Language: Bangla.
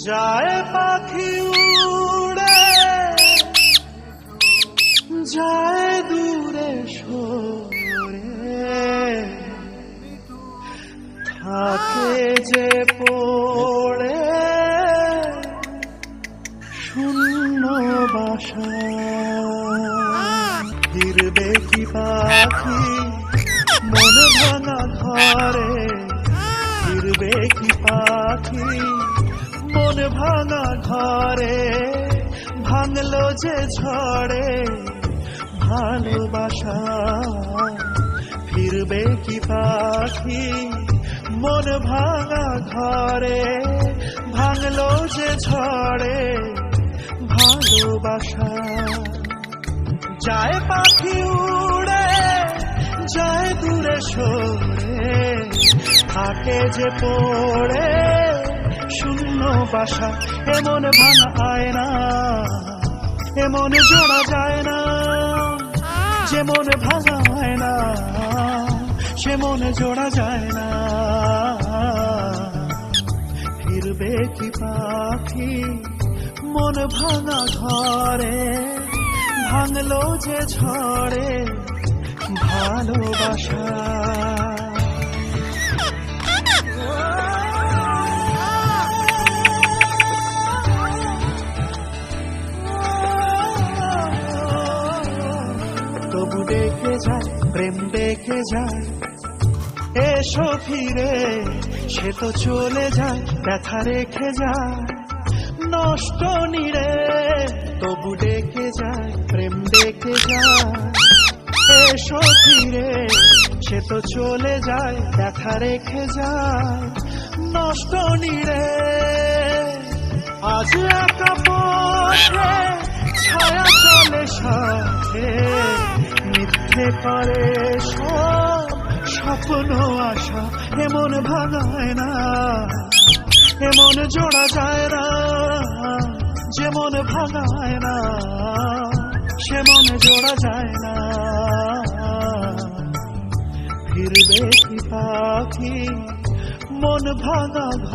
যায় পাখি উড়ে যায় দূরে সরে, থাকে যে পড়ে শূন্য বাসা। ফিরবে কি পাখি মন ভাঙা ঘরে, ফিরবে কি পাখি মন ভাঙা ঘরে, ভাঙলো যে ঝড়ে ভালোবাসা। ফিরবে কি পাখি মন ভাঙা ঘরে, ভাঙলো যে ঝড়ে ভালোবাসা। যায় পাখি উড়ে যায় দূরে সরে, থাকে যে পড়ে শূন্য বাসা। এমন ভাঙা আয়না এমন জোড়া যায় না, যেমন ভাঙা আয়না সে মনে জোড়া যায় না। ফিরবে কি পাখি মন ভাঙা ঘরে, ভাঙলো যে ঝড়ে ভালোবাসা। তবু দেখে যায় প্রেম দেখে যায়, এসো ফিরে সে তো চলে যায় ব্যথা রেখে যায় নষ্ট নিরে। তবু ডেকে যায় প্রেম ডেকে যায়, এসো ফিরে সে তো চলে যায় ব্যথা রেখে যায় নষ্ট নিরে। আজ একা পথে ছায়া চলে সাথে, মিথ্যে করে সব স্বপ্ন আশা। এমন ভাঙায় না এমন জোড়া যায় না, যেমন ভাঙায় না সে মন জোড়া যায় না। ফিরবে কি পাখি মন ভাঙা ঘর।